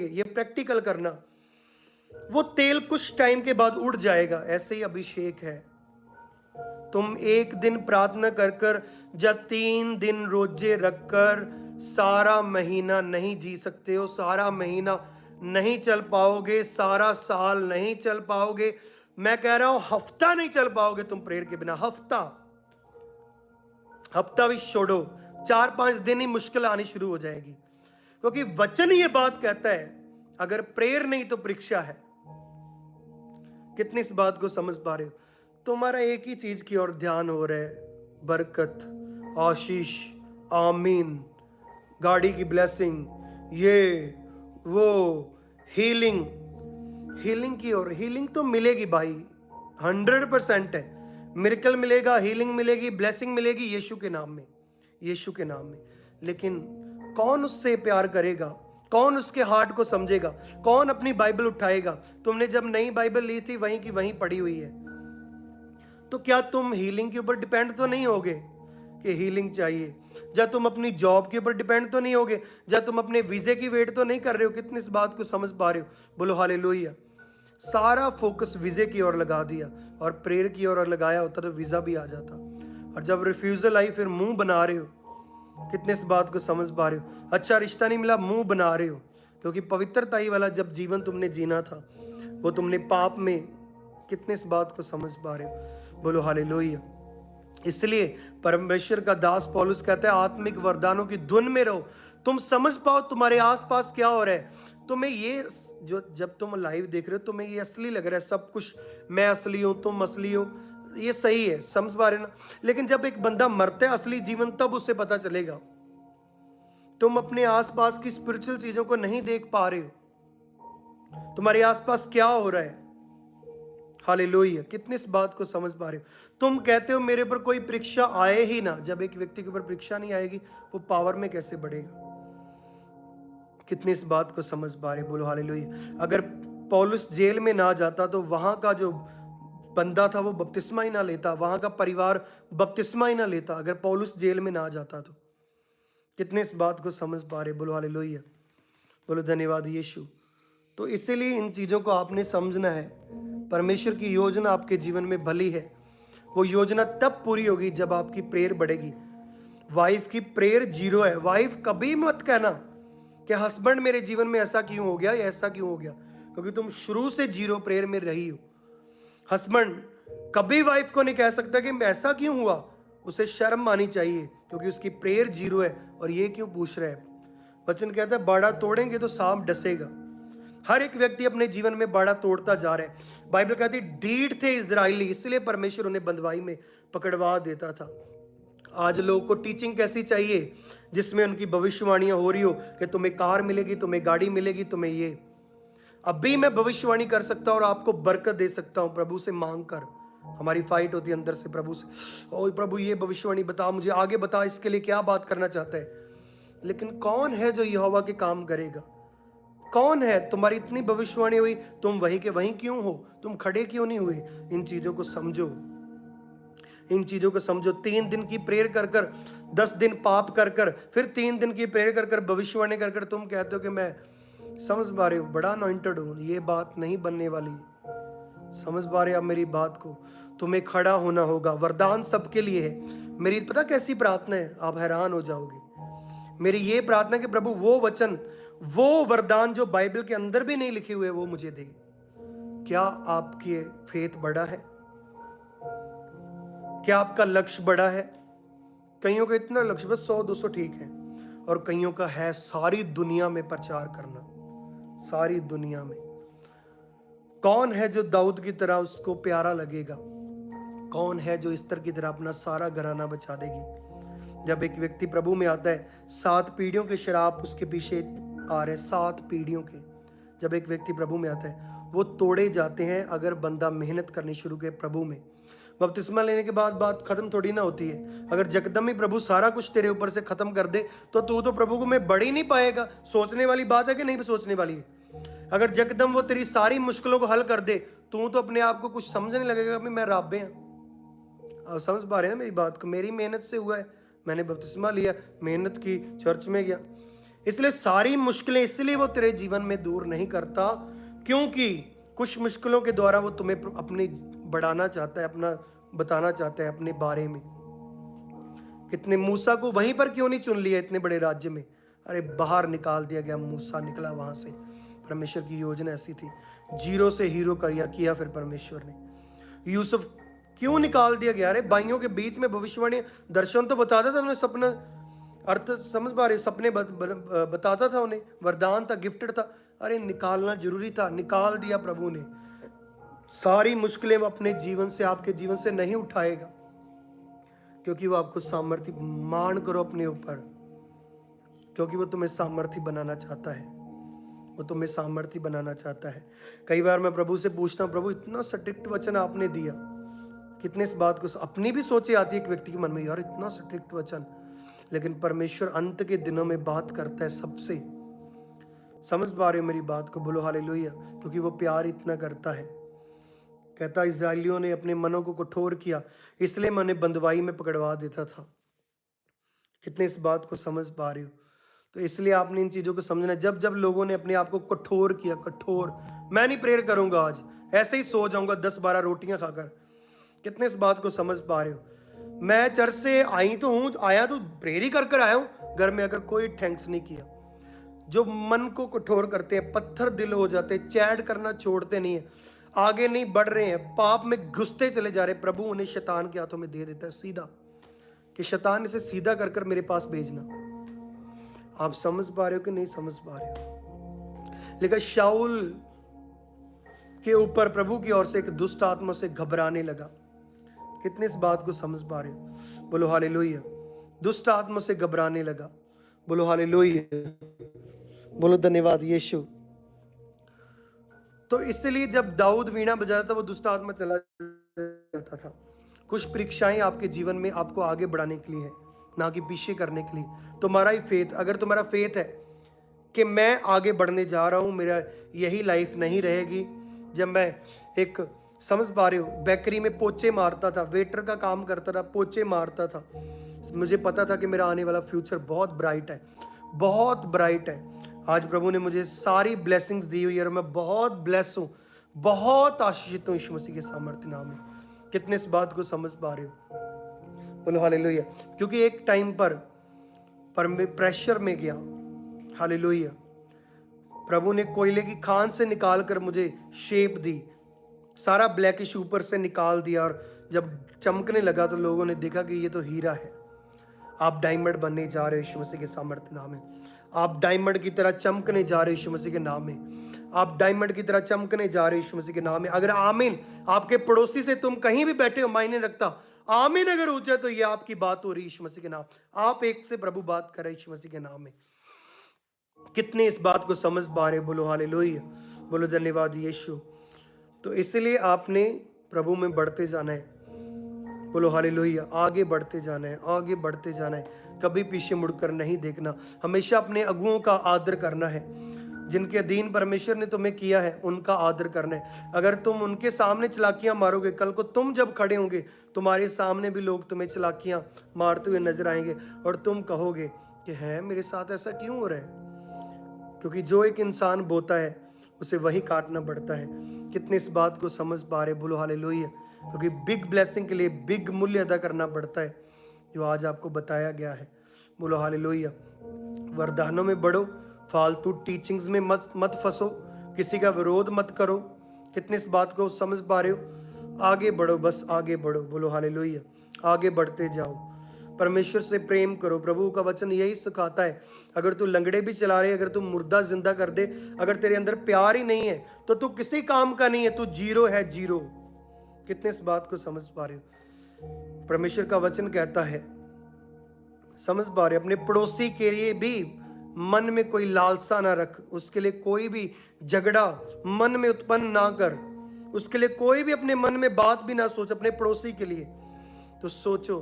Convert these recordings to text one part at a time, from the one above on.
ये प्रैक्टिकल करना, वो तेल कुछ टाइम के बाद उड़ जाएगा। ऐसे ही अभिषेक है। तुम एक दिन प्रार्थना कर कर या 3 दिन रोजे रखकर सारा महीना नहीं जी सकते हो, सारा महीना नहीं चल पाओगे, सारा साल नहीं चल पाओगे। मैं कह रहा हूं हफ्ता नहीं चल पाओगे तुम प्रेयर के बिना। हफ्ता भी छोड़ो, 4-5 दिन ही मुश्किल आनी शुरू हो जाएगी, क्योंकि वचन ये बात कहता है, अगर प्रेयर नहीं तो परीक्षा है। कितनी इस बात को समझ पा रहे हो? तुम्हारा एक ही चीज की ओर ध्यान हो रहा है, बरकत, आशीष, आमीन, गाड़ी की ब्लेसिंग, ये वो, हीलिंग की ओर। हीलिंग तो मिलेगी भाई, 100% है। मिरेकल मिलेगा, हीलिंग मिलेगी, ब्लेसिंग मिलेगी यीशु के नाम में, यीशु के नाम में। लेकिन कौन उससे प्यार करेगा? कौन उसके हार्ट को समझेगा? कौन अपनी बाइबल उठाएगा? तुमने जब नई बाइबल ली थी वहीं की वहीं पड़ी हुई है, तो क्या तुम हीलिंग के ऊपर डिपेंड तो नहीं होगे कि हीलिंग चाहिए? या तुम अपनी जॉब के ऊपर डिपेंड तो नहीं होगे? या तुम अपने वीजे की वेट तो नहीं कर रहे हो? कितनी इस बात को समझ पा रहे हो? बोलो हालेलुया। सारा फोकस वीजे की ओर लगा दिया, और प्रेयर की ओर लगाया होता तो वीजा भी आ जाता। और जब रिफ्यूजल आई फिर मुंह बना रहे हो। कितने इस बात को समझ पा रहे हो? अच्छा रिश्ता नहीं मिला, मुंह बना रहे हो, क्योंकि पवित्रता वाला जब जीवन तुमने जीना था वो तुमने पाप में। कितने इस बात को समझ पा रहे हो? बोलो हालेलुया। इसलिए परमेश्वर का दास पौलुस कहता है, आत्मिक वरदानों की धुन में रहो। तुम समझ पाओ तुम्हारे आसपास क्या हो रहा है। तुम्हें ये जो जब तुम लाइव देख रहे हो तुम्हें ये असली लग रहा है सब कुछ, मैं असली हूं, तुम असली हो, ये सही है, समझ पा रहे ना? लेकिन जब एक बंदा मरता है असली जीवन, तब उसे पता चलेगा। तुम अपने आसपास की स्पिरिचुअल चीजों को नहीं देख पा रहे हो, तुम्हारे आसपास क्या हो रहा है। हालेलुया। कितनी इस बात को समझ पा रहे हो? तुम कहते हो मेरे पर कोई परीक्षा आए ही ना। जब एक व्यक्ति के ऊपर परीक्षा नहीं आएगी वो पावर में कैसे बढ़ेगा? कितनी इस बात को समझ पा रहे? बोलो हालेलुया। अगर पौलुस जेल में ना जाता तो वहां का जो बंदा था वो बपतिस्मा ही ना लेता, वहां का परिवार बपतिस्मा ही ना लेता, अगर पौलुस जेल में ना जाता तो। कितने इस बात को समझ पा रहे? बोलो हालेलुया। बोलो धन्यवाद यीशु। तो इसीलिए इन चीजों को आपने समझना है। परमेश्वर की योजना आपके जीवन में भली है। वो योजना तब पूरी होगी जब आपकी प्रेयर बढ़ेगी। वाइफ की प्रेयर 0 है। वाइफ कभी मत कहना कि हस्बैंड मेरे जीवन में ऐसा क्यों हो गया या ऐसा क्यों हो गया, क्योंकि तुम शुरू से 0 प्रेयर में रही हो। हस्बैंड कभी वाइफ को नहीं कह सकता कि ऐसा क्यों हुआ। उसे शर्म आनी चाहिए, क्योंकि उसकी प्रेयर 0 है। और ये क्यों पूछ रहे हैं? वचन कहता है बाड़ा तोड़ेंगे तो सांप डसेगा। हर एक व्यक्ति अपने जीवन में बाड़ा तोड़ता जा रहा है। बाइबल कहती है ढीठ थे इजराइली, इसलिए परमेश्वर उन्हें बंधुआई में पकड़वा देता था। आज लोगों को टीचिंग कैसी चाहिए जिसमें उनकी भविष्यवाणियां हो रही हो कि तुम्हें कार मिलेगी, तुम्हें गाड़ी मिलेगी, तुम्हें ये। अभी मैं भविष्यवाणी कर सकता हूं और आपको बरकत दे सकता हूं प्रभु से मांग कर। हमारी फाइट होती है अंदर से प्रभु से, ओ प्रभु ये भविष्यवाणी बता, मुझे आगे बता, इसके लिए क्या बात करना चाहता है। लेकिन कौन है जो यहोवा के काम करेगा? कौन है? तुम्हारी इतनी भविष्यवाणी हुई, तुम वहीं के वहीं क्यों हो? तुम खड़े क्यों नहीं हुए? इन चीजों को समझो, इन चीजों को समझो। 3 दिन की प्रेयर कर कर, 10 दिन पाप कर कर, फिर 3 दिन की प्रेयर कर कर, भविष्यवाणी कर कर तुम कहते हो कि मैं समझ पा रहे हो बड़ा अनॉइंटेड हूं। ये बात नहीं बनने वाली। समझ पा रहे आप मेरी बात को? तुम्हें खड़ा होना होगा। वरदान सबके लिए है। मेरी पता कैसी प्रार्थना है, आप हैरान हो जाओगे। मेरी ये प्रार्थना कि प्रभु वो वचन, वो वरदान जो बाइबल के अंदर भी नहीं लिखे हुए वो मुझे दे। क्या आपकी फेथ बड़ा है? क्या आपका लक्ष्य बड़ा है? कईयों का इतना लक्ष्य बस 100-200 ठीक है, और कईयों का है सारी दुनिया में प्रचार करना, सारी दुनिया में। कौन है जो दाऊद की तरह उसको प्यारा लगेगा? कौन है जो इस्तर की तरह अपना सारा घराना बचा देगी? जब एक व्यक्ति प्रभु में आता है, 7 पीढ़ियों के शराब उसके पीछे आ रहे, 7 पीढ़ियों के। जब एक व्यक्ति प्रभु में आता है वो तोड़े जाते हैं अगर बंदा मेहनत करनी शुरू करे प्रभु में। बपतिस्मा लेने के बाद बात खत्म थोड़ी ना होती है। अगर जकदम ही प्रभु सारा कुछ तेरे ऊपर से खत्म कर दे तो तू तो प्रभु को में बढ़ ही नहीं पाएगा। सोचने वाली बात है कि नहीं सोचने वाली है? अगर जकदम वो तेरी सारी मुश्किलों को हल कर दे, तू तो अपने आप को कुछ समझने लगेगा कि मैं राबे हैं। आप समझ पा रहे हैं ना मेरी बात को? मेरी मेहनत से हुआ है, मैंने बपतिस्मा लिया, मेहनत की, चर्च में गया। इसलिए सारी मुश्किलें, इसलिए वो तेरे जीवन में दूर नहीं करता, क्योंकि कुछ मुश्किलों के द्वारा वो तुम्हें अपनी बढ़ाना चाहता है, अपना बताना चाहता है अपने बारे में। कितने मूसा को वहीं पर क्यों नहीं चुन लिया इतने बड़े राज्य में? अरे बाहर निकाल दिया गया, मूसा निकला वहां से। परमेश्वर की योजना ऐसी थी, जीरो से हीरो किया फिर परमेश्वर ने। यूसुफ क्यों निकाल दिया गया? अरे भाइयों के बीच में भविष्यवाणी, दर्शन तो बताता था उन्हें, सपना अर्थ समझ पा रहे, सपने बताता था उन्हें, वरदान था, गिफ्टेड था। अरे निकालना जरूरी था, निकाल दिया प्रभु ने। सारी मुश्किलें वो अपने जीवन से, आपके जीवन से नहीं उठाएगा, क्योंकि वो आपको सामर्थ्य, मान करो अपने ऊपर, क्योंकि वो तुम्हें सामर्थ्य बनाना चाहता है। वो तुम्हें सामर्थ्य बनाना चाहता है। कई बार मैं प्रभु से पूछता हूँ, प्रभु इतना स्ट्रिक्ट वचन आपने दिया, कितने इस बात को अपनी भी सोचे आती है एक व्यक्ति के मन में, यार इतना स्ट्रिक्ट वचन, लेकिन परमेश्वर अंत के दिनों में बात करता है सबसे। समझ पा रहे हो मेरी बात को? बोलो हालेलुया। क्योंकि वो प्यार इतना करता है। कहता, इजरायलियों ने अपने मनों को कठोर किया, इसलिए मैं उन्हें बंदवाई में पकड़वा देता था। कितने इस बात को समझ पा रहे हो? तो इसलिए आपने इन चीजों को समझना। जब जब लोगों ने अपने आप को कठोर किया, कठोर, मैं नहीं प्रेयर करूंगा आज, ऐसे ही सो जाऊंगा 10-12 रोटियां खाकर। कितने इस बात को समझ पा रहे हो? मैं चर्च से आया तो प्रेयर ही कर आया हूं, घर में अगर कोई थैंक्स नहीं किया। जो मन को कठोर करते हैं, पत्थर दिल हो जाते हैं, चैट करना छोड़ते नहीं है, आगे नहीं बढ़ रहे हैं, पाप में घुसते चले जा रहे, प्रभु उन्हें शैतान के हाथों में दे देता है सीधा, कि शैतान इसे सीधा कर मेरे पास भेजना। आप समझ पा रहे हो कि नहीं समझ पा रहे हो? लेकिन शाऊल के ऊपर प्रभु की ओर से एक दुष्ट आत्मा से घबराने लगा। कितने इस बात को समझ पा रहे हो? बोलो हालेलुया। दुष्ट आत्मा से घबराने लगा। बोलो हालेलुया। बोलो धन्यवाद यीशु। तो इसलिए जब दाऊद वीणा बजाता था, वो दुष्ट आत्मा चला जाता था। कुछ परीक्षाएं आपके जीवन में आपको आगे बढ़ाने के लिए है, ना कि पीछे करने के लिए। तुम्हारा ही फेथ, अगर तुम्हारा फेथ है कि मैं आगे बढ़ने जा रहा हूं, मेरा यही लाइफ नहीं रहेगी। जब मैं एक, समझ पा रहे हो, बेकरी में पोचे मारता था, वेटर का काम करता था, पोचे मारता था, मुझे पता था कि मेरा आने वाला फ्यूचर बहुत ब्राइट है, बहुत ब्राइट है। आज प्रभु ने मुझे सारी ब्लेसिंग्स दी हुई है और मैं बहुत ब्लेस हूँ, बहुत आशीषित हूँ यीशु मसीह के सामर्थ्य नाम में। कितने इस बात को समझ पा रहे हो? बोलो हालेलुया। क्योंकि एक टाइम पर प्रेशर में गया, हालेलुया, प्रभु ने कोयले की खान से निकालकर मुझे शेप दी, सारा ब्लैकिश ऊपर से निकाल दिया, और जब चमकने लगा तो लोगों ने देखा कि ये तो हीरा है। आप डायमंड बनने जा रहे हो यीशु मसीह के सामर्थ्य नाम में। आप डायमंड की तरह चमकने जा रहे हो यीशु मसीह के नाम में। आप डायमंड की तरह चमकने जा रहे हो यीशु मसीह के नाम में। अगर आमीन आपके पड़ोसी से, तुम कहीं भी बैठे हो, मायने रखता, आमीन अगर हो जाए तो ये आपकी बात हो रही है यीशु मसीह के नाम। आप एक से प्रभु बात कर रहे यीशु मसीह के नाम में। कितने इस बात को समझ पा रहे? बोलो हालेलुया। बोलो धन्यवाद यीशु। तो इसलिए आपने प्रभु में बढ़ते जाना है। बोलो हालेलुया। आगे बढ़ते जाना है, आगे बढ़ते जाना है, कभी पीछे मुड़कर नहीं देखना। हमेशा अपने अगुओं का आदर करना है, जिनके अधीन परमेश्वर ने तुम्हें किया है उनका आदर करना है। अगर तुम उनके सामने चलाकियां मारोगे, कल को तुम जब खड़े होंगे, तुम्हारे सामने भी लोग तुम्हें चलाकियां मारते हुए नजर आएंगे, और तुम कहोगे कि है मेरे साथ ऐसा क्यों हो रहा है? क्योंकि जो एक इंसान बोता है उसे वही काटना पड़ता है। कितने इस बात को समझ पा रहे? बोलो हालेलुया। क्योंकि बिग ब्लेसिंग के लिए बिग मूल्य अदा करना पड़ता है, जो आज आपको बताया गया है। बोलो हालेलुया। वरदानों में बढ़ो, फालतू टीचिंग्स में मत फंसो, किसी का विरोध मत करो। कितने इस बात को समझ पा रहे हो? आगे बढ़ो, बस आगे बढ़ो। बोलो हालेलुया। आगे बढ़ते जाओ, परमेश्वर से प्रेम करो। प्रभु का वचन यही सिखाता है। अगर तू लंगड़े भी चला रहे, अगर तू मुर्दा जिंदा कर दे, अगर तेरे अंदर प्यार ही नहीं है तो तू किसी काम का नहीं है, तू जीरो है, जीरो। कितने इस बात को समझ पा रहे हो? परमेश्वर का वचन कहता है, समझ पा रहे, अपने पड़ोसी के लिए भी मन में कोई लालसा ना रख, उसके लिए कोई भी झगड़ा मन में उत्पन्न ना कर, उसके लिए कोई भी अपने मन में बात भी ना सोच। अपने पड़ोसी के लिए तो सोचो,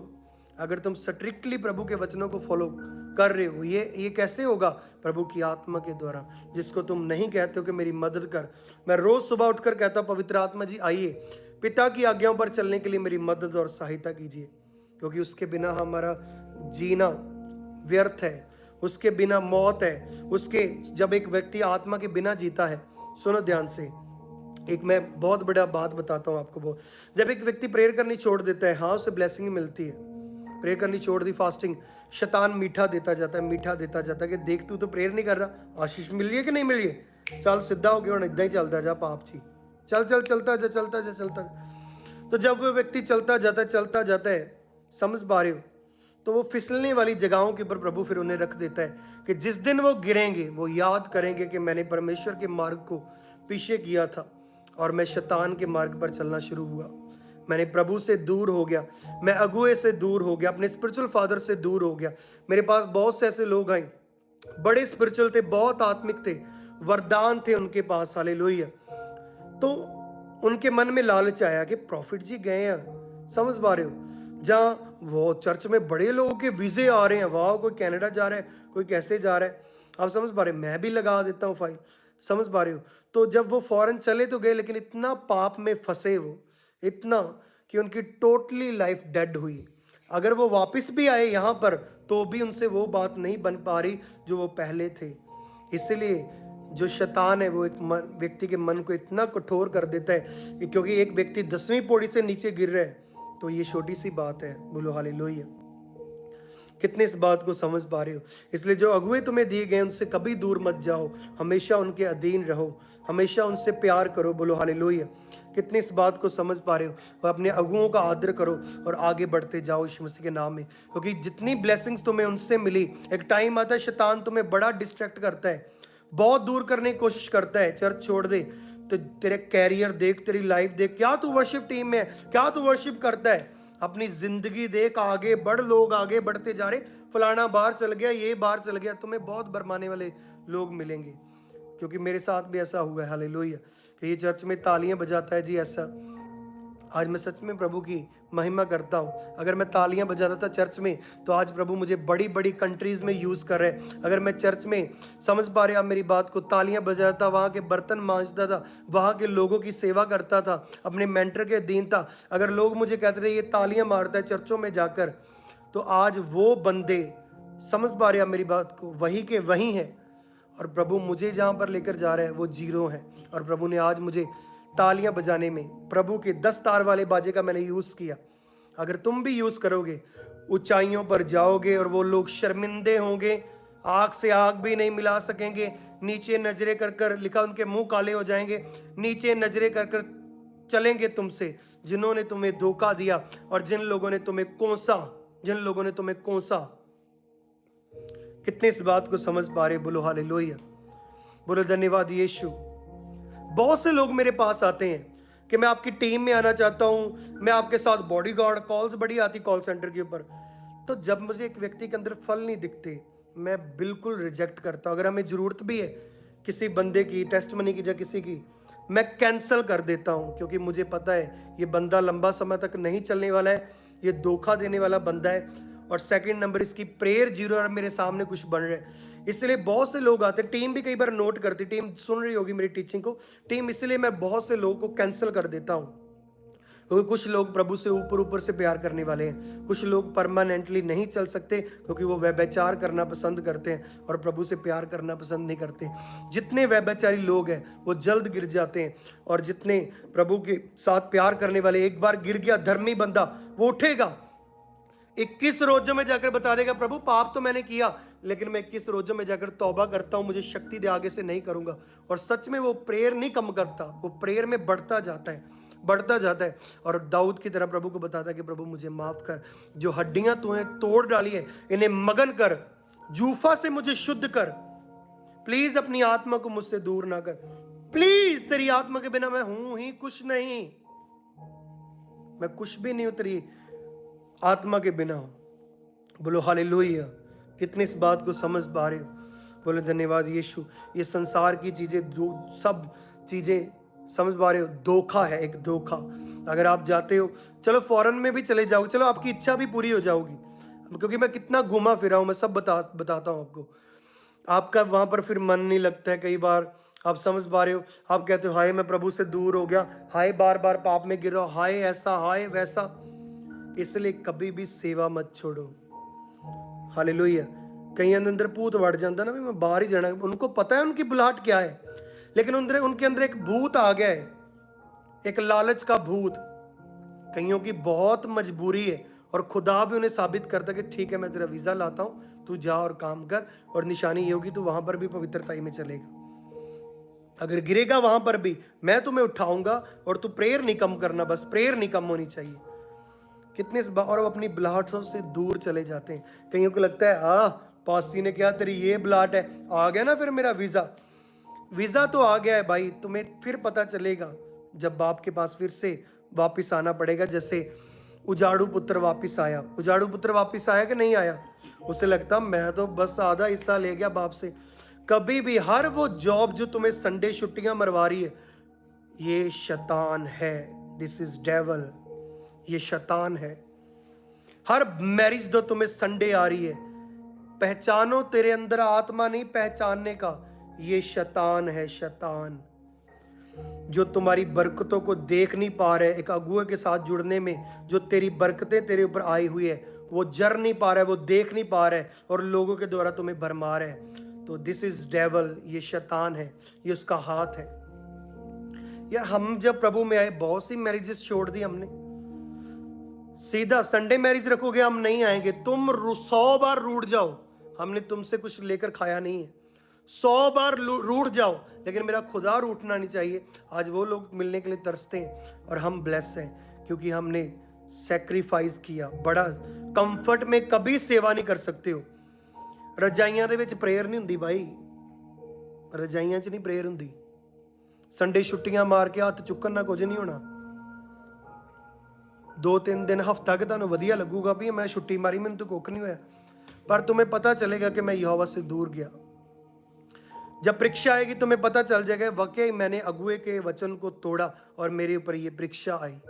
अगर तुम स्ट्रिक्टली प्रभु के वचनों को फॉलो कर रहे हो, ये कैसे होगा? प्रभु की आत्मा के द्वारा, जिसको तुम नहीं कहते हो कि मेरी मदद कर। मैं रोज सुबह उठकर कहता हूं, पवित्र आत्मा जी आइए, पिता की आज्ञाओं पर चलने के लिए मेरी मदद और सहायता कीजिए, क्योंकि उसके बिना हमारा जीना व्यर्थ है, उसके बिना मौत है। उसके जब एक व्यक्ति आत्मा के बिना जीता है, सुनो ध्यान से, एक मैं बहुत बड़ा बात बताता हूँ आपको। जब एक व्यक्ति प्रेयर करनी छोड़ देता है, हाँ उसे ब्लेसिंग मिलती है, प्रेयर करनी छोड़ दी, फास्टिंग, शैतान मीठा देता जाता है, मीठा देता जाता है कि देख तू तो प्रेयर नहीं कर रहा, आशीष मिल रही है कि नहीं मिल रही है, चल सीधा हो गया और इतना ही चलता जा पाप ची, चल चल चलता जा चलता जा चलता जा। तो जब वो व्यक्ति चलता जाता है, समझ पा रहे हो, तो वो फिसलने वाली जगहों के ऊपर प्रभु फिर उन्हें रख देता है कि जिस दिन वो गिरेंगे वो याद करेंगे कि मैंने परमेश्वर के मार्ग को पीछे किया था और मैं शैतान के मार्ग पर चलना शुरू हुआ, मैंने प्रभु से दूर हो गया, मैं अगुए से दूर हो गया, अपने स्पिरिचुअल फादर से दूर हो गया। मेरे पास बहुत से ऐसे लोग आए, बड़े स्पिरिचुअल थे, बहुत आत्मिक थे, वरदान थे उनके पास, हालेलुया। तो उनके मन में लालच आया कि प्रॉफिट जी गए हैं, समझ पा रहे हो, जहाँ वो चर्च में बड़े लोगों के वीजे आ रहे हैं, वाह कोई कनाडा जा रहा है, कोई कैसे जा रहा है, आप समझ पा रहे हो, मैं भी लगा देता हूँ फाइल, समझ पा रहे हो। तो जब वो फॉरेन चले तो गए, लेकिन इतना पाप में फंसे वो, इतना कि उनकी टोटली लाइफ डेड हुई। अगर वो वापस भी आए यहाँ पर तो भी उनसे वो बात नहीं बन पा रही जो वो पहले थे। इसलिए जो शैतान है वो एक व्यक्ति के मन को इतना कठोर कर देता है, क्योंकि एक व्यक्ति 10वीं पौड़ी से नीचे गिर रहा है तो ये छोटी सी बात है, बोलो हालेलुया। कितने इस बात को समझ पा रहे हो। इसलिए जो अगुए तुम्हें दिए गए उनसे कभी दूर मत जाओ, हमेशा उनके अधीन रहो, हमेशा उनसे प्यार करो, बोलो हालेलुया। कितने इस बात को समझ पा रहे हो। और अपने अगुओं का आदर करो और आगे बढ़ते जाओ यीशु मसीह के नाम में, क्योंकि जितनी ब्लेसिंग्स तुम्हें उनसे मिली, एक टाइम आता है शैतान तुम्हें बड़ा डिस्ट्रैक्ट करता है, बहुत दूर करने की कोशिश करता है, चर्च छोड़ दे, तो तेरे कैरियर देख, तेरी लाइफ देख, क्या तू वर्शिप टीम में है, क्या तू वर्शिप करता है, अपनी जिंदगी देख, आगे बढ़, लोग आगे बढ़ते जा रहे, फलाना बाहर चल गया, ये बाहर चल गया, तुम्हें बहुत बरमाने वाले लोग मिलेंगे। क्योंकि मेरे साथ भी ऐसा हुआ है, हालेलुया, कि ये चर्च में तालियां बजाता है जी ऐसा। आज मैं सच में प्रभु की महिमा करता हूँ। अगर मैं तालियां बजाता था चर्च में तो आज प्रभु मुझे बड़ी बड़ी कंट्रीज में यूज़ कर रहे हैं। अगर मैं चर्च में, समझ पा रहे आप मेरी बात को, तालियां बजाता, वहाँ के बर्तन मांजता था, वहाँ के लोगों की सेवा करता था, अपने मेंटर के अधीन था, अगर लोग मुझे कहते थे ये तालियां मारता है चर्चों में जाकर, तो आज वो बंदे, समझ पा रहे आप मेरी बात को, वही के वही हैं। और प्रभु मुझे जहाँ पर लेकर जा रहे हैं वो जीरो है। और प्रभु ने आज मुझे तालियां बजाने में, प्रभु के 10 तार वाले बाजे का मैंने यूज़ किया। अगर तुम भी यूज़ करोगे, ऊंचाइयों पर जाओगे और वो लोग शर्मिंदे होंगे, आग से आग भी नहीं मिला सकेंगे, नीचे नजरें कर कर, लिखा उनके मुंह काले हो जाएंगे, नीचे नजरें कर कर चलेंगे तुमसे, जिन्होंने तुम्हें धोखा दिया और जिन लोगों ने तुम्हें कोसा, जिन लोगों ने तुम्हें कोसा। कितने इस बात को समझ पा रहे, बोलो हालेलुया, बोलो धन्यवाद यीशु। बहुत से लोग मेरे पास आते हैं कि मैं आपकी टीम में आना चाहता हूं, मैं आपके साथ बॉडीगार्ड, कॉल्स बड़ी आती कॉल सेंटर के ऊपर। तो जब मुझे एक व्यक्ति के अंदर फल नहीं दिखते, मैं बिल्कुल रिजेक्ट करता हूं। अगर हमें जरूरत भी है किसी बंदे की टेस्टमनी की या किसी की, मैं कैंसिल कर देता हूं, क्योंकि मुझे पता है ये बंदा लंबा समय तक नहीं चलने वाला है, ये धोखा देने वाला बंदा है। और सेकंड नंबर, इसकी प्रेयर जीरो और मेरे सामने कुछ बन रहा है। इसलिए बहुत से लोग आते, टीम भी कई बार नोट करती, टीम सुन रही होगी मेरी टीचिंग को, टीम, इसलिए मैं बहुत से लोगों को कैंसिल कर देता हूं, क्योंकि कुछ लोग प्रभु से ऊपर ऊपर से प्यार करने वाले हैं, कुछ लोग परमानेंटली नहीं चल सकते क्योंकि वो व्यभिचार करना पसंद करते हैं और प्रभु से प्यार करना पसंद नहीं करते। जितने व्यभिचारी लोग हैं वो जल्द गिर जाते हैं, और जितने प्रभु के साथ प्यार करने वाले, एक बार गिर गया धर्मी बंदा, वो उठेगा, 21 रोजों में जाकर बता देगा प्रभु पाप तो मैंने किया, लेकिन मैं 21 रोजों में जाकर तौबा करता हूं, मुझे शक्ति दे, आगे से नहीं करूंगा। और सच में वो प्रेयर नहीं कम करता, वो प्रेयर में बढ़ता जाता है, बढ़ता जाता है। और दाऊद की तरह प्रभु को बताता है कि प्रभु मुझे माफ कर, जो हड्डियां तूने तोड़ डाली है इन्हें मगन कर, जूफा से मुझे शुद्ध कर, प्लीज अपनी आत्मा को मुझसे दूर ना कर, प्लीज, तेरी आत्मा के बिना मैं हूं ही कुछ नहीं, मैं कुछ भी नहीं हूं तेरी आत्मा के बिना। बोलो हालेलुया। कितने इस बात को समझ पा रहे हो, बोलो धन्यवाद यीशु। ये संसार की चीजें, सब चीजें, समझ पा रहे हो, धोखा है, एक धोखा। अगर आप जाते हो, चलो फॉरेन में भी चले जाओगे, चलो आपकी इच्छा भी पूरी हो जाओगी, क्योंकि मैं कितना घुमा फिरा हूं, मैं सब बताता हूं आपको। आपका वहां पर फिर मन नहीं लगता है, कई बार आप समझ पा रहे हो, आप कहते हो हाय मैं प्रभु से दूर हो गया, हाय बार बार पाप में गिर रहा हूं, हाय ऐसा, हाय वैसा। इसलिए कभी भी सेवा मत छोड़ो, हालेलुया। कई अंदर भूत वड़ जाता ना भी मैं बाहर ही जाना, उनको पता है उनकी बुलाहट क्या है, लेकिन उनके अंदर एक भूत आ गया है, एक लालच का भूत। कईयों की बहुत मजबूरी है और खुदा भी उन्हें साबित करता है कि ठीक है मैं तेरा वीजा लाता हूं, तू जा और काम कर, और निशानी ये होगी तू वहां पर भी पवित्रताई में चलेगा। अगर गिरेगा वहां पर भी मैं तुम्हें उठाऊंगा, और तू प्रेयर नहीं कम करना, बस प्रेयर नहीं कम होनी चाहिए। कितने और वो अपनी बुलाहटों से दूर चले जाते हैं। कईयों को लगता है हाँ पासी ने क्या तेरी ये बुलाहट है, आ गया ना फिर मेरा वीजा तो आ गया है भाई, तुम्हें फिर पता चलेगा जब बाप के पास फिर से वापिस आना पड़ेगा। जैसे उजाड़ू पुत्र वापिस आया, उजाड़ू पुत्र वापिस आया कि नहीं आया? उसे लगता मैं तो बस आधा हिस्सा ले गया बाप से। कभी भी हर वो जॉब जो तुम्हें संडे छुट्टियां मरवा रही है, ये शैतान है, दिस इज डेवल, ये शैतान है। हर मैरिज जो तुम्हें संडे आ रही है, पहचानो तेरे अंदर आत्मा नहीं पहचानने का, ये शैतान है, शैतान जो तुम्हारी बरकतों को देख नहीं पा रहे। एक अगुए के साथ जुड़ने में जो तेरी बरकतें तेरे ऊपर आई हुई है वो जर नहीं पा रहा है, वो देख नहीं पा रहा है, और लोगों के द्वारा तुम्हें भरमा रहा है। तो दिस इज डेवल, ये शैतान है, ये उसका हाथ है। यार हम जब प्रभु में आए बहुत सी मैरिजेस छोड़ दी हमने, सीधा संडे मैरिज रखोगे हम नहीं आएंगे। तुम 100 बार रूठ जाओ, हमने तुमसे कुछ लेकर खाया नहीं है, 100 बार रूठ जाओ, लेकिन मेरा खुदा रूठना नहीं चाहिए। आज वो लोग मिलने के लिए तरसते हैं और हम ब्लेस हैं क्योंकि हमने सैक्रिफाइस किया। बड़ा कंफर्ट में कभी सेवा नहीं कर सकते हो। रजाइयां दे विच प्रेयर नहीं हुंदी भाई, रजाइयां च नहीं प्रेयर हुंदी। संडे छुट्टियां मार के हत्थ चुकन ना कुछ नहीं होना। 2-3 दिन हफ्ता के तुहानूं वधिया लगूगा भी मैं छुट्टी मारी मैनूं तो कुछ नहीं होया, पर तुम्हें पता चलेगा कि मैं यहोवा से दूर गया। जब परीक्षा आएगी तुम्हें पता चल जाएगा वाकई मैंने अगुए के वचन को तोड़ा और मेरे ऊपर ये परीक्षा आई।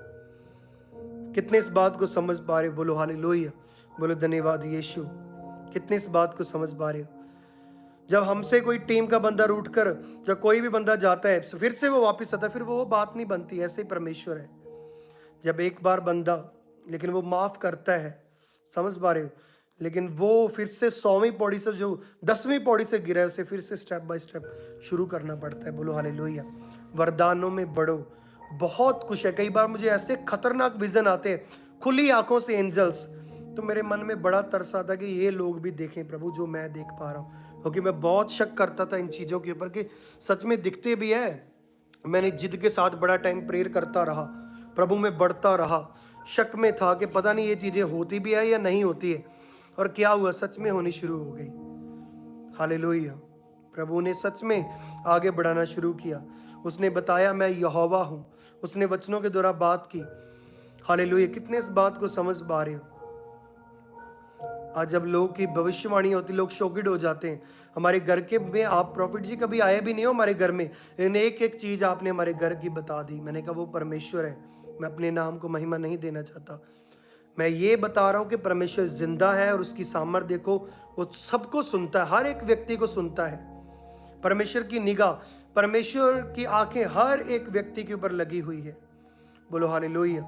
कितने इस बात को समझ पा रहे हो? बोलो हालेलुया, बोलो धन्यवाद यीशु। कितने इस बात को समझ पा रहे हो? जब हमसे कोई टीम का बंदा रूठ कर जब कोई भी बंदा जाता है फिर से वो वापस आता है, फिर वो बात नहीं बनती। ऐसे ही परमेश्वर है, जब एक बार बंदा लेकिन वो माफ करता है, समझ पा रहे हो, लेकिन वो फिर से 100वीं पौड़ी से जो 10वीं पौड़ी से गिरा है उसे फिर से स्टेप बाय स्टेप शुरू करना पड़ता है। बोलो हालेलुया। वरदानों में बढ़ो, बहुत कुछ है। कई बार मुझे ऐसे खतरनाक विजन आते हैं, खुली आंखों से एंजल्स, तो मेरे मन में बड़ा तरस आता कि ये लोग भी देखें प्रभु जो मैं देख पा रहा हूँ, क्योंकि मैं बहुत शक करता था इन चीज़ों के ऊपर कि सच में दिखते भी है। मैंने जिद के साथ बड़ा टाइम प्रेयर करता रहा, प्रभु में बढ़ता रहा, शक में था कि पता नहीं ये चीज़ें होती भी है या नहीं होती है, और क्या हुआ, सच में होनी शुरू हो गई। हालेलुया। प्रभु ने सच में आगे बढ़ाना शुरू किया। उसने बताया मैं यहोवा हूँ, उसने वचनों के द्वारा बात की। हालेलुया। कितने इस बात को समझ पा रहे हो? आज जब लोगों की भविष्यवाणी होती लोग शॉकिड हो जाते हैं। हमारे घर के में आप प्रॉफिट जी कभी आए भी नहीं हो हमारे घर में, लेकिन एक एक चीज़ आपने हमारे घर की बता दी। मैंने कहा वो परमेश्वर है, मैं अपने नाम को महिमा नहीं देना चाहता। मैं ये बता रहा हूँ कि परमेश्वर जिंदा है और उसकी सामर्थ्य देखो, वो सबको सुनता है, हर एक व्यक्ति को सुनता है। परमेश्वर की निगाह, परमेश्वर की आंखें हर एक व्यक्ति के ऊपर लगी हुई है। बोलो हालेलुया।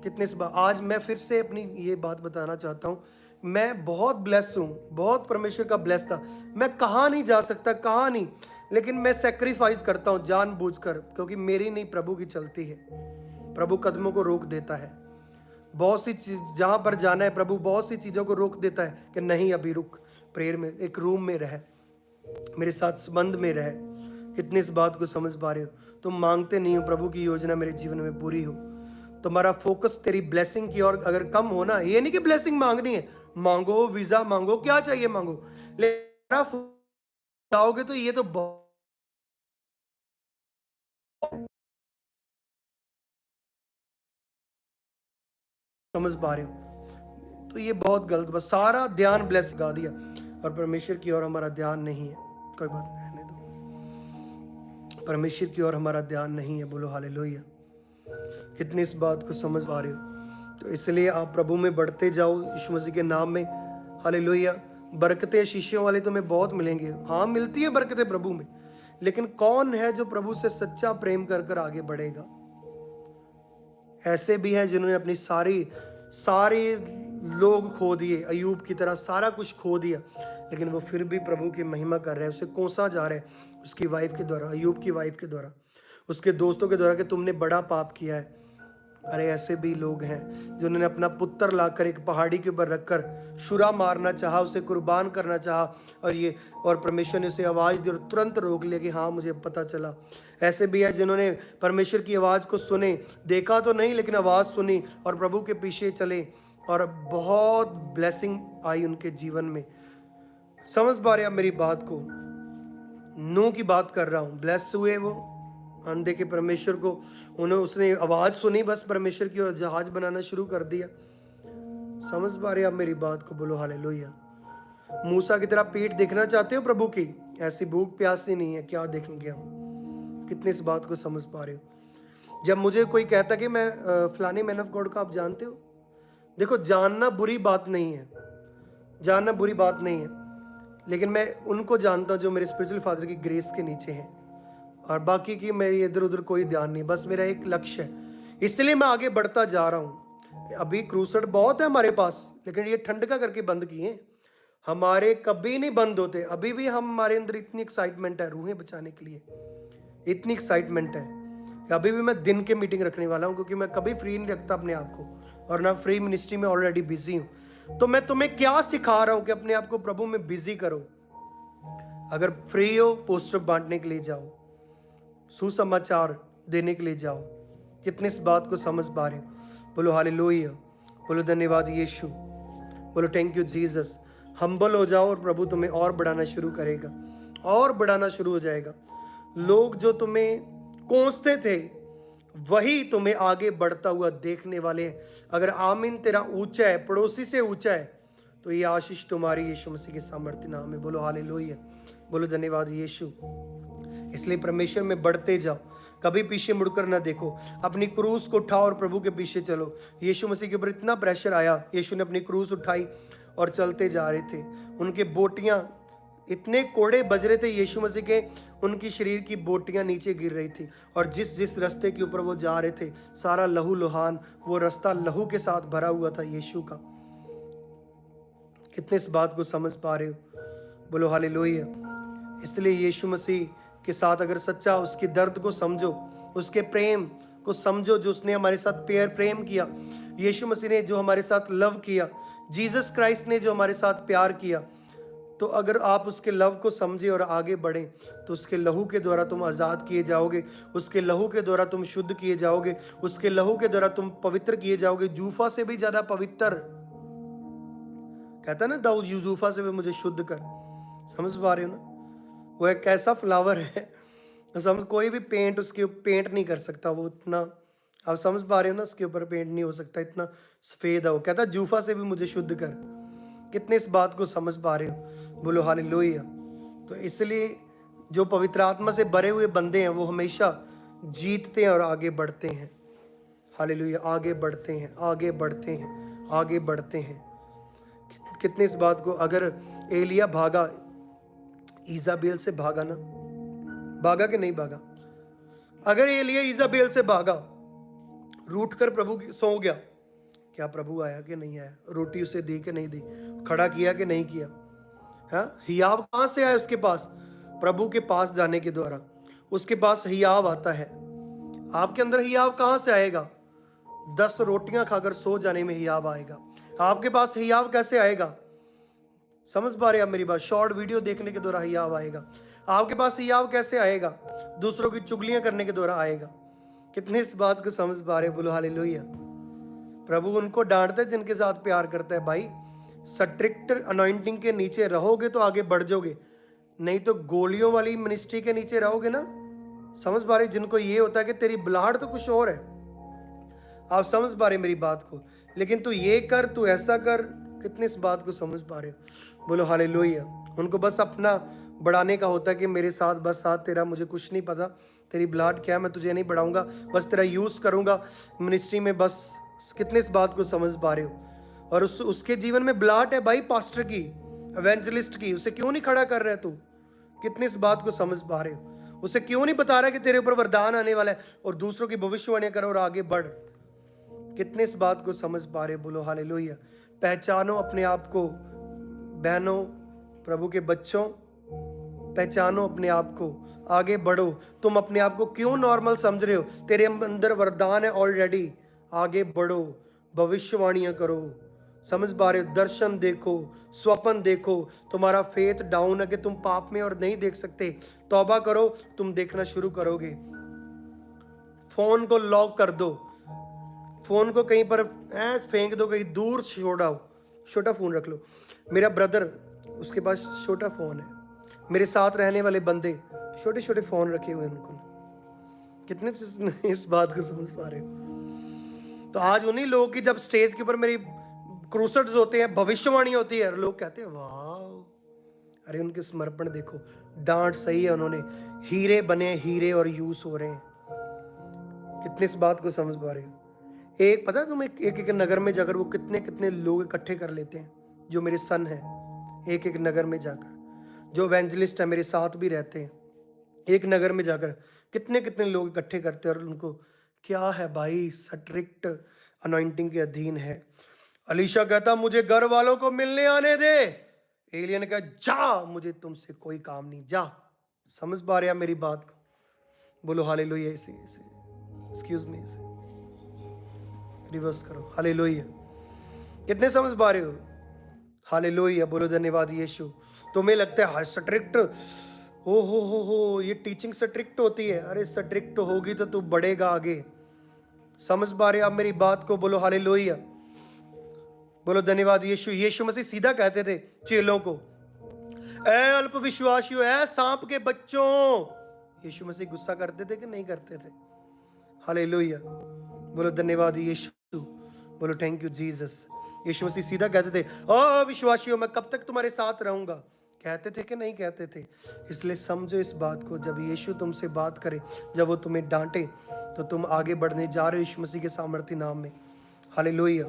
कितने आज मैं फिर से अपनी ये बात बताना चाहता हूँ, मैं बहुत ब्लेस हूँ, बहुत परमेश्वर का ब्लेस था। मैं कहाँ नहीं जा सकता, कहाँ नहीं, लेकिन मैं सेक्रीफाइस करता हूँ जानबूझकर, क्योंकि मेरी नहीं प्रभु की चलती है। प्रभु कदमों को रोक देता है। बहुत सी चीज जहाँ पर जाना है प्रभु बहुत सी चीज़ों को रोक देता है कि नहीं अभी रुक, प्रेयर में एक रूम में रह, मेरे साथ संबंध में रह। कितनी इस बात को समझ पा रहे हो? तुम मांगते नहीं हो प्रभु की योजना मेरे जीवन में पूरी हो। तुम्हारा फोकस तेरी ब्लेसिंग की ओर अगर कम होना, ये नहीं कि ब्लेसिंग मांगनी है, मांगो वीजा मांगो, क्या चाहिए मांगो, लेकिन जाओगे तो ये तो समझ पा रहे हो? तो ये बहुत गलत, बस सारा ध्यान ब्लेस गा दिया और परमेश्वर की ओर हमारा ध्यान नहीं है। कोई बात नहीं, रहने दो। परमेश्वर की ओर हमारा ध्यान नहीं है। बोलो हालेलुया। कितनी इस बात को समझ पा रहे हो? तो इसलिए आप प्रभु में बढ़ते जाओ यीशु मसीह के नाम में। हालेलुया। बरकतें शीशियों वाले तुम्हें बहुत मिलेंगे, हाँ मिलती है बरकतें प्रभु में, लेकिन कौन है जो प्रभु से सच्चा प्रेम कर कर आगे बढ़ेगा? ऐसे भी हैं जिन्होंने अपनी सारी सारे लोग खो दिए, अयूब की तरह सारा कुछ खो दिया, लेकिन वो फिर भी प्रभु की महिमा कर रहा है। उसे कोसा जा रहा है उसकी वाइफ के द्वारा, अयूब की वाइफ के द्वारा, उसके दोस्तों के द्वारा कि तुमने बड़ा पाप किया है। अरे ऐसे भी लोग हैं जिन्होंने अपना पुत्र लाकर एक पहाड़ी के ऊपर रखकर शुरा मारना चाहा, उसे कुर्बान करना चाहा, और परमेश्वर ने उसे आवाज़ दी और तुरंत रोक लिया कि हाँ मुझे पता चला। ऐसे भी है जिन्होंने परमेश्वर की आवाज़ को सुने, देखा तो नहीं लेकिन आवाज़ सुनी और प्रभु के पीछे चले और बहुत ब्लेसिंग आई उनके जीवन में। समझ पा रहे आप मेरी बात को? नूह की बात कर रहा हूँ। ब्लेस हुए वो अंधे के परमेश्वर को, उसने आवाज सुनी बस परमेश्वर की और जहाज बनाना शुरू कर दिया। समझ पा रहे आप मेरी बात को? बोलो हालेलुया। मूसा की तरह पेट देखना चाहते हो प्रभु की? ऐसी भूख प्यास ही नहीं है, क्या देखेंगे हम? कितने इस बात को समझ पा रहे हो? जब मुझे कोई कहता कि मैं फलाने मैन ऑफ गॉड को आप जानते हो, देखो जानना बुरी बात नहीं है, जानना बुरी बात नहीं है, लेकिन मैं उनको जानता हूँ जो मेरे स्पिरिचुअल फादर की ग्रेस के नीचे हैं, और बाकी की मेरी इधर उधर कोई ध्यान नहीं। बस मेरा एक लक्ष्य है, इसलिए मैं आगे बढ़ता जा रहा हूँ। अभी क्रूसेड बहुत है हमारे पास, लेकिन ये ठंड का करके बंद किए, हमारे कभी नहीं बंद होते। अभी भी हमारे अंदर इतनी एक्साइटमेंट है रूहें बचाने के लिए, इतनी एक्साइटमेंट है। अभी भी मैं दिन के मीटिंग रखने वाला हूँ, क्योंकि मैं कभी फ्री नहीं रखता अपने आप को, और ना फ्री मिनिस्ट्री में ऑलरेडी बिजी हूँ। तो मैं तुम्हें क्या सिखा रहा हूँ कि अपने आप को प्रभु में बिजी करो। अगर फ्री हो पोस्टर बांटने के लिए जाओ, सुसमाचार देने के लिए जाओ। कितने इस बात को समझ पा रहे हो? बोलो हालेलुया, बोलो धन्यवाद यीशु, बोलो थैंक यू जीसस। हम्बल हो जाओ और प्रभु तुम्हें और बढ़ाना शुरू करेगा, और बढ़ाना शुरू हो जाएगा। लोग जो तुम्हें कोसते थे वही तुम्हें आगे बढ़ता हुआ देखने वाले हैं। अगर आमीन तेरा ऊंचा है, पड़ोसी से ऊंचा है, तो ये आशीष तुम्हारी यीशु मसीह के सामर्थ्य नाम है। बोलो हालेलुया, बोलो धन्यवाद यीशु। इसलिए परमेश्वर में बढ़ते जाओ, कभी पीछे मुड़कर ना देखो। अपनी क्रूस को उठाओ और प्रभु के पीछे चलो। यीशु मसीह के ऊपर इतना प्रेशर आया, यीशु ने अपनी क्रूस उठाई और चलते जा रहे थे। उनके बोटियां इतने कोड़े बज रहे थे यीशु मसीह के, उनकी शरीर की बोटियां नीचे गिर रही थी, और जिस जिस रास्ते के ऊपर वो जा रहे थे सारा लहू लुहान, वो रास्ता लहू के साथ भरा हुआ था यीशु का। कितने इस बात को समझ पा रहे हो? बोलो हालेलुया। इसलिए यीशु मसीह के साथ अगर सच्चा उसके दर्द को समझो, उसके प्रेम को समझो, जो उसने हमारे साथ प्रेम किया, यीशु मसीह ने जो हमारे साथ लव किया, जीसस क्राइस्ट ने जो हमारे साथ प्यार किया, तो अगर आप उसके लव को समझे और आगे बढ़े, तो उसके लहू के द्वारा तुम आज़ाद किए जाओगे, उसके लहू के द्वारा तुम शुद्ध किए जाओगे, उसके लहू के द्वारा तुम पवित्र किए जाओगे, जूफा से भी ज्यादा पवित्र। कहता है ना दाऊद, यूजुफा से भी मुझे शुद्ध कर। समझ पा रहे हो ना? वो एक ऐसा फ्लावर है, समझ, कोई भी पेंट उसके पेंट नहीं कर सकता वो इतना। आप समझ पा रहे हो ना? उसके ऊपर पेंट नहीं हो सकता, इतना सफेद है वो। कहता है जूफा से भी मुझे शुद्ध कर। कितने इस बात को समझ पा रहे हो? बोलो हालेलुया। तो इसलिए जो पवित्र आत्मा से भरे हुए बंदे हैं वो हमेशा जीतते हैं और आगे बढ़ते हैं। हालेलुया, आगे बढ़ते हैं, आगे बढ़ते हैं, आगे बढ़ते हैं। कितने इस बात को, अगर एलिया भागा, इजाबेल से भागा ना, भागा कि नहीं भागा? अगर एलिया इजाबेल से भागा, रूठ कर प्रभु सो गया, क्या प्रभु आया कि नहीं आया? रोटी उसे दी कि नहीं दी? खड़ा किया कि नहीं किया? हाँ, हियाव कहां से आया उसके पास? प्रभु के पास जाने के द्वारा उसके पास हियाव आता है। आपके अंदर हियाव कहां से आएगा? 10 रोटियां खाकर सो जाने में हियाव आएगा। आपके पास हियाव कैसे आएगा? समझ पा रहे आप मेरी बात? शॉर्ट वीडियो देखने के द्वारा हियाव आएगा। आपके पास हियाव कैसे आएगा? दूसरों की चुगलियां करने के द्वारा आएगा। कितने इस बात को समझ पा रहे? बोलो हालेलुया। प्रभु उनको डांटता है जिनके साथ प्यार करता है। भाई, स्ट्रिक्ट अनॉइंटिंग के नीचे रहोगे तो आगे बढ़ जाओगे, नहीं तो गोलियों वाली मिनिस्ट्री के नीचे रहोगे ना। समझ पा रहे? जिनको ये होता है कि तेरी बुलाहट तो कुछ और है। आप समझ पा रहे मेरी बात को? लेकिन तू ये कर, तू ऐसा कर। कितने इस बात को समझ पा रहे हो? बोलो हालेलुया। उनको बस अपना बढ़ाने का होता है कि मेरे साथ बस साथ तेरा, मुझे कुछ नहीं पता तेरी ब्लाड क्या है, मैं तुझे नहीं बढ़ाऊंगा, बस तेरा यूज करूंगा मिनिस्ट्री में बस। कितने इस बात को समझ पा रहे हो? और उसके जीवन में ब्लाड है भाई, पास्टर की, एवेंजलिस्ट की, उसे क्यों नहीं खड़ा कर रहे तू? कितने इस बात को समझ पा रहे हो? उसे क्यों नहीं बता रहा कि तेरे ऊपर वरदान आने वाला है और दूसरों की भविष्यवाणी करो और आगे बढ़? कितने इस बात को समझ पा रहे? बोलो हालेलुया। पहचानो अपने आप को, बहनों, प्रभु के बच्चों, पहचानो अपने आप को, आगे बढ़ो। तुम अपने आप को क्यों नॉर्मल समझ रहे हो? तेरे अंदर वरदान है ऑलरेडी, आगे बढ़ो, भविष्यवाणियां करो। समझ पा रहे हो? दर्शन देखो, स्वप्न देखो। तुम्हारा फेथ डाउन है कि तुम पाप में और नहीं देख सकते, तौबा करो, तुम देखना शुरू करोगे। फोन को लॉक कर दो, फोन को कहीं पर फेंक दो, कहीं दूर छोड़ाओ, छोटा फोन रख लो। मेरा ब्रदर, उसके पास छोटा फोन है। मेरे साथ रहने वाले बंदे छोटे छोटे फोन रखे हुए हैं उनको। कितने इस बात को समझ पा रहे हो? तो आज उन्हीं लोगों की जब स्टेज के ऊपर मेरी क्रूसेड्स होते हैं, भविष्यवाणी होती है, लोग कहते हैं वाह, अरे उनके समर्पण देखो, डांट सही है, उन्होंने हीरे बने, हीरे और यूज हो रहे हैं। कितने इस बात को समझ पा रहे हो? एक पता है तुम्हें, एक एक नगर में जाकर वो कितने कितने लोग इकट्ठे कर लेते हैं, जो मेरे सन है, एक एक नगर में जाकर, जो एवेंजलिस्ट है मेरे साथ भी रहते हैं, एक नगर में जाकर कितने कितने लोग इकट्ठे करते हैं, और उनको क्या है भाई, स्ट्रिक्ट अनॉइंटिंग के अधीन है। अलीशा कहता मुझे घर वालों को मिलने आने दे। एलिया ने कहा जा, मुझे तुमसे कोई काम नहीं, जा। समझ पा रहे हैं मेरी बात को? बोलो हालेलुया। ऐसे ऐसे एक्सक्यूज मी, ऐसे रिवर्स करो, हालेलुया। कितने समझ पा रहे हो? हालेलुया, बोलो धन्यवाद यीशु। तुम्हें लगता है स्ट्रिक्ट, हो ये टीचिंग स्ट्रिक्ट होती है? अरे स्ट्रिक्ट होगी तो तू बढ़ेगा आगे। समझ पा रहे आप मेरी बात को? बोलो हालेलुया, बोलो धन्यवाद यीशु। यीशु मसीह सीधा कहते थे चेलों को, ए अल्प विश्वासियों, ए सांप के बच्चों। यीशु मसीह गुस्सा करते थे कि नहीं करते थे? हालेलुया, बोलो धन्यवाद यीशु, बोलो थैंक यू जीसस। यीशु मसीह सीधा कहते थे, ओ विश्वासियों, मैं कब तक तुम्हारे साथ रहूंगा? कहते थे कि नहीं कहते थे? इसलिए समझो इस बात को, जब यीशु तुमसे बात करे, जब वो तुम्हें डांटे, तो तुम आगे बढ़ने जा रहे हो यीशु मसीह के सामर्थ्य नाम में। हालेलुया।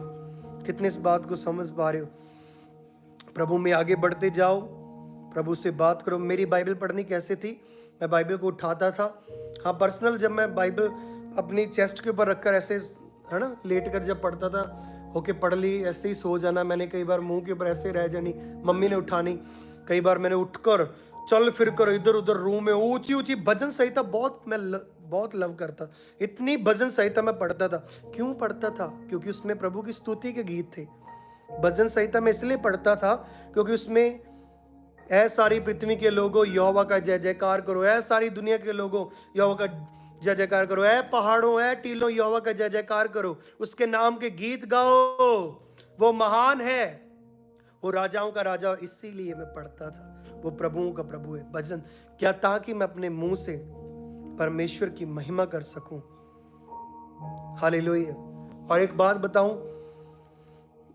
कितने इस बात को समझ पा रहे हो? प्रभु में आगे बढ़ते जाओ, प्रभु से बात करो। मेरी बाइबल पढ़नी कैसे थी? मैं बाइबल को उठाता था, हाँ पर्सनल, जब मैं बाइबल अपनी चेस्ट के ऊपर रखकर ऐसे, है ना, लेट कर जब पढ़ता था, होके पढ़ ली, ऐसे ही सो जाना। मैंने कई बार मुंह के ऊपर ऐसे रह जानी, मम्मी ने उठानी। कई बार मैंने उठकर चल फिर कर इधर उधर रूम में, ऊंची ऊंची भजन संहिता बहुत मैं बहुत लव करता, इतनी भजन संहिता मैं पढ़ता था। क्यों पढ़ता था? क्योंकि उसमें प्रभु की स्तुति के गीत थे। भजन संहिता में इसलिए पढ़ता था क्योंकि उसमें ऐ सारी पृथ्वी के लोगों यहोवा का जय जयकार करो, ऐ सारी दुनिया के लोगों यहोवा का जय जयकार करो, ऐ पहाड़ों ऐ टीलों यहोवा का जय जयकार करो, उसके नाम के गीत गाओ, वो महान है, वो राजाओं का राजा। इसीलिए मैं पढ़ता था, वो प्रभुओं का प्रभु है। भजन क्या? ताकि मैं अपने मुंह से परमेश्वर की महिमा कर सकूं। हालेलुया। और एक बात बताऊं,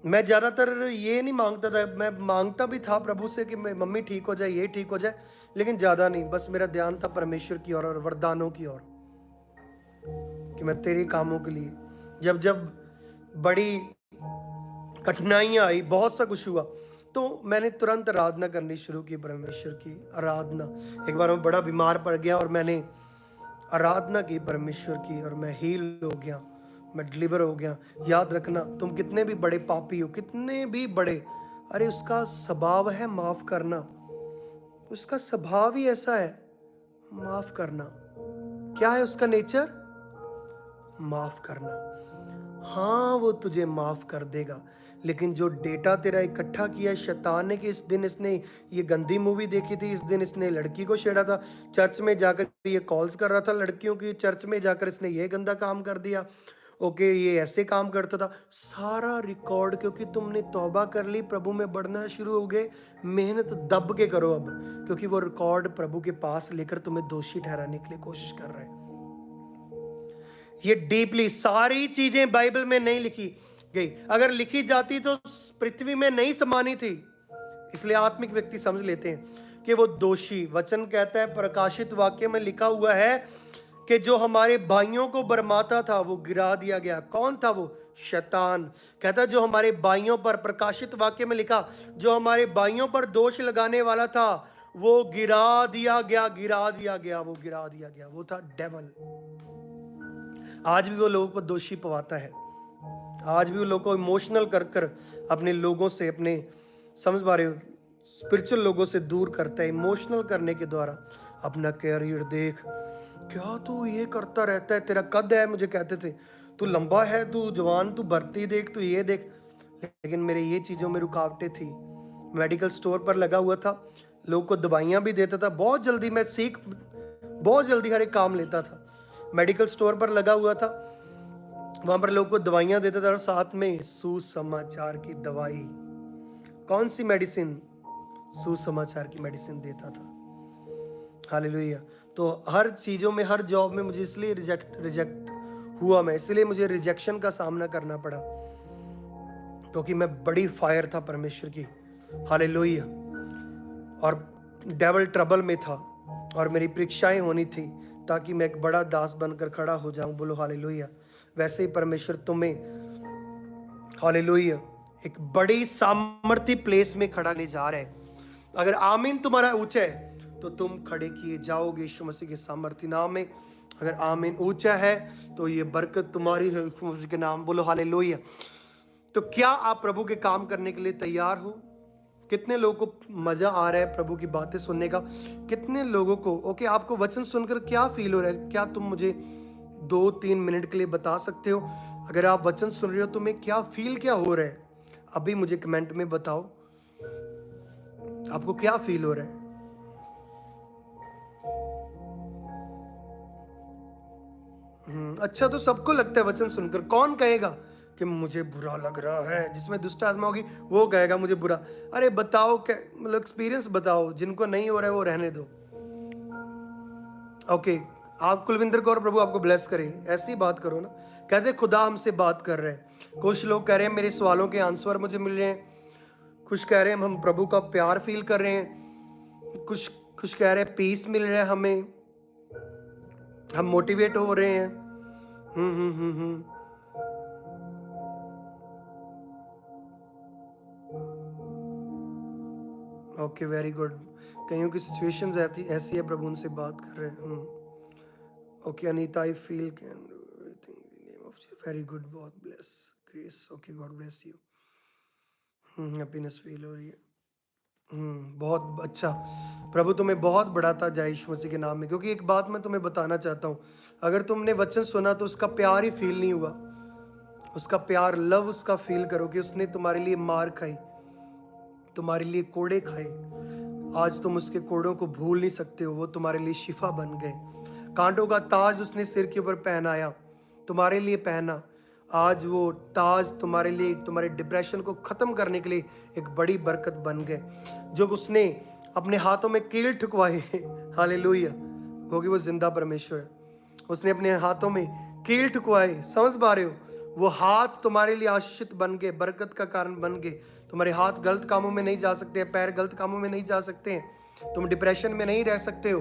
मैं ज्यादातर ये नहीं मांगता था, मैं मांगता भी था प्रभु से कि मम्मी ठीक हो जाए, ये ठीक हो जाए, लेकिन ज्यादा नहीं, बस मेरा ध्यान था परमेश्वर की ओर और वरदानों की ओर, कि मैं तेरे कामों के लिए। जब जब बड़ी कठिनाइयां आई, बहुत सा कुछ हुआ, तो मैंने तुरंत आराधना करनी शुरू की, परमेश्वर की आराधना। एक बार मैं बड़ा बीमार पड़ गया और मैंने आराधना की परमेश्वर की, और मैं हील हो गया, मैं डिलीवर हो गया। याद रखना, तुम कितने भी बड़े पापी हो, कितने भी बड़े, अरे उसका स्वभाव है माफ करना, उसका स्वभाव ही ऐसा है माफ करना। क्या है उसका नेचर? माफ करना। हाँ वो तुझे माफ कर देगा, लेकिन जो डेटा तेरा इकट्ठा किया शैतान ने, कि इस दिन इसने ये गंदी मूवी देखी थी, इस दिन इसने लड़की को छेड़ा था, चर्च में जाकर ये कॉल्स कर रहा था लड़कियों की, चर्च में जाकर इसने ये गंदा काम कर दिया, ओके ये ऐसे काम करता था, सारा रिकॉर्ड। क्योंकि तुमने तौबा कर ली, प्रभु में बढ़ना शुरू हो गए, मेहनत दब के करो अब, क्योंकि वो रिकॉर्ड प्रभु के पास लेकर तुम्हें दोषी ठहराने के लिए कोशिश कर रहे हैं। ये डीपली सारी चीजें बाइबल में नहीं लिखी गई, अगर लिखी जाती तो पृथ्वी में नहीं समानी थी। इसलिए आत्मिक व्यक्ति समझ लेते हैं कि वो दोषी। वचन कहता है, प्रकाशित वाक्य में लिखा हुआ है कि जो हमारे भाइयों को बरमाता था वो गिरा दिया गया। कौन था वो? शैतान। कहता है जो हमारे भाइयों पर, प्रकाशित वाक्य में लिखा, जो हमारे भाइयों पर दोष लगाने वाला था वो गिरा दिया गया, गिरा दिया गया, वो गिरा दिया गया। वो था डेवल। आज भी वो लोगों को दोषी पवाता है। आज भी वो लोगों को इमोशनल कर कर अपने लोगों से, अपने समझ पा रहे हो, स्पिरिचुअल लोगों से दूर करता है। इमोशनल करने के द्वारा अपना कैरियर देख, क्या तू ये करता रहता है, तेरा कद है, मुझे कहते थे तू लंबा है, तू जवान, तू भर्ती देख, तू ये देख। लेकिन मेरे ये चीज़ों में रुकावटें थी। मेडिकल स्टोर पर लगा हुआ था, लोगों को दवाइयाँ भी देता था, बहुत जल्दी मैं बहुत जल्दी हर एक काम लेता था। मेडिकल स्टोर पर लगा हुआ था, वहाँ पर लोगों को दवाइयाँ देता था और साथ में सुसमाचार की दवाई। कौन सी मेडिसिन? सुसमाचार की मेडिसिन देता था। हालेलुया। तो हर चीज़ों में, हर जॉब में मुझे इसलिए रिजेक्ट हुआ, मैं इसलिए मुझे रिजेक्शन का सामना करना पड़ा, क्योंकि मैं बड़ी फायर था परमेश्वर की। हालेलुया। और डेविल ट्रबल में था और मेरी परीक्षाएं होनी थी ताकि मैं एक बड़ा दास बनकर खड़ा हो जाऊं। बोलो हालेलुया। वैसे ही परमेश्वर तुम्हें, हालेलुया, एक बड़ी सामर्थ्य प्लेस में खड़ा ले जा रहा है। अगर आमीन तुम्हारा ऊंचा है तो तुम खड़े किए जाओगे यीशु मसीह के सामर्थ्य नाम में। अगर आमीन ऊंचा है तो ये बरकत तुम्हारी है यीशु मसीह के नाम। बोलो हालेलुया। तो क्या आप प्रभु के काम करने के लिए तैयार हो? कितने लोगों को मजा आ रहा है प्रभु की बातें सुनने का? कितने लोगों को ओके आपको वचन सुनकर क्या फील हो रहा है? क्या तुम मुझे 2-3 मिनट के लिए बता सकते हो? अगर आप वचन सुन रहे हो तुम्हें क्या फील, क्या हो रहा है? अभी मुझे कमेंट में बताओ, आपको क्या फील हो रहा है? अच्छा, तो सबको लगता है वचन सुनकर। कौन कहेगा कि मुझे बुरा लग रहा है? जिसमें दुष्ट आत्मा होगी वो कहेगा मुझे बुरा। अरे बताओ, क्या मतलब एक्सपीरियंस बताओ। जिनको नहीं हो रहा है वो रहने दो। ओके, आप कुलविंदर कौर, प्रभु आपको ब्लेस करे, ऐसी बात करो ना। कहते खुदा हमसे बात कर रहे हैं। कुछ लोग कह रहे हैं मेरे सवालों के आंसर मुझे मिल रहे हैं, कुछ कह रहे हैं हम प्रभु का प्यार फील कर रहे हैं, कुछ कह रहे हैं पीस मिल रहा है हमें, हम मोटिवेट हो रहे हैं। Okay, very good. कईयों की सिचुएशंस ऐसी है, प्रभु उनसे बात कर रहे हैं। Okay Anita, I feel can everything in the name of Jesus. Very good, बहुत bless grace. Okay, God bless you. Happiness feel हो रही है। बहुत अच्छा। प्रभु तुम्हें बहुत बढ़ाता जाए यीशु मसीह के नाम में। क्योंकि एक बात मैं तुम्हें बताना चाहता हूँ, अगर तुमने वचन सुना तो उसका प्यार ही फील नहीं हुआ। उसका प्यार, लव उसका फील करो कि उसने तुम्हारे लिए मार खाई, तुम्हारे लिए कोड़े खाए। आज तुम उसके कोड़ों को भूल नहीं सकते हो। वो तुम्हारे लिए शिफा बन गए। कांटों का ताज उसने सिर के ऊपर पहनाया, तुम्हारे लिए पहना। आज वो ताज तुम्हारे लिए, तुम्हारे डिप्रेशन को खत्म करने के लिए एक बड़ी बरकत बन गए। जो उसने अपने हाथों में कील ठुकवाए, हालेलुया, क्योंकि वो जिंदा परमेश्वर है। उसने अपने हाथों में कील ठुकवाए, समझ पा रहे हो? वो हाथ तुम्हारे लिए आशीषित बन गए, बरकत का कारण बन गए। तुम्हारे हाथ गलत कामों में नहीं जा सकते, पैर गलत कामों में नहीं जा सकते, तुम डिप्रेशन में नहीं रह सकते हो।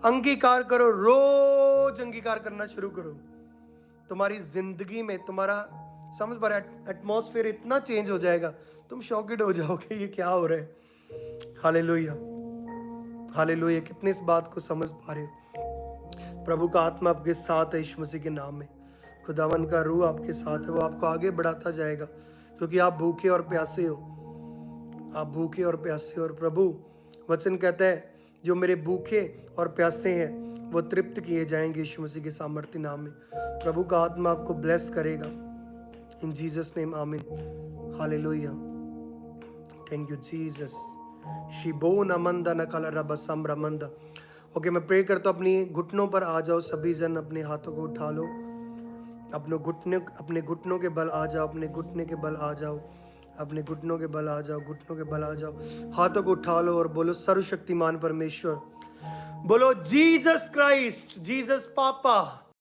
अंगीकार करो, रोज अंगीकार करना शुरू करो। तुम्हारी जिंदगी में तुम्हारा, समझ पा रहे, एटमॉस्फेयर इतना चेंज हो जाएगा, तुम शॉकेड हो जाओगे ये क्या हो रहा है। Hallelujah, hallelujah. कितने इस बात को समझ पा रहे हो? प्रभु का आत्मा आपके साथ है यीशु मसीह के नाम में। खुदावन का रूह आपके साथ है, वो आपको आगे बढ़ाता जाएगा, क्योंकि आप भूखे और प्यासे हो। आप भूखे और प्यासे हो। और प्रभु वचन कहता है जो मेरे भूखे और प्यासे हैं वो तृप्त किए जाएंगे यीशु मसीह के सामर्थ्य नाम में। प्रभु का आत्मा आपको ब्लेस करेगा in Jesus name, amen, hallelujah. Thank you Jesus. शिबोन अमंदा नकाला रबा समरमंदा। ओके, मैं प्रे करता हूँ, अपनी घुटनों पर आ जाओ सभी जन, अपने हाथों को उठा लो, अपने घुटनों के बल आ जाओ, अपने घुटने के बल आ जाओ, अपने घुटनों के बल आ जाओ, घुटनों के बल आ जाओ। हाथों को उठा लो और बोलो सर्वशक्तिमान परमेश्वर, बोलो जीसस क्राइस्ट, जीसस पापा,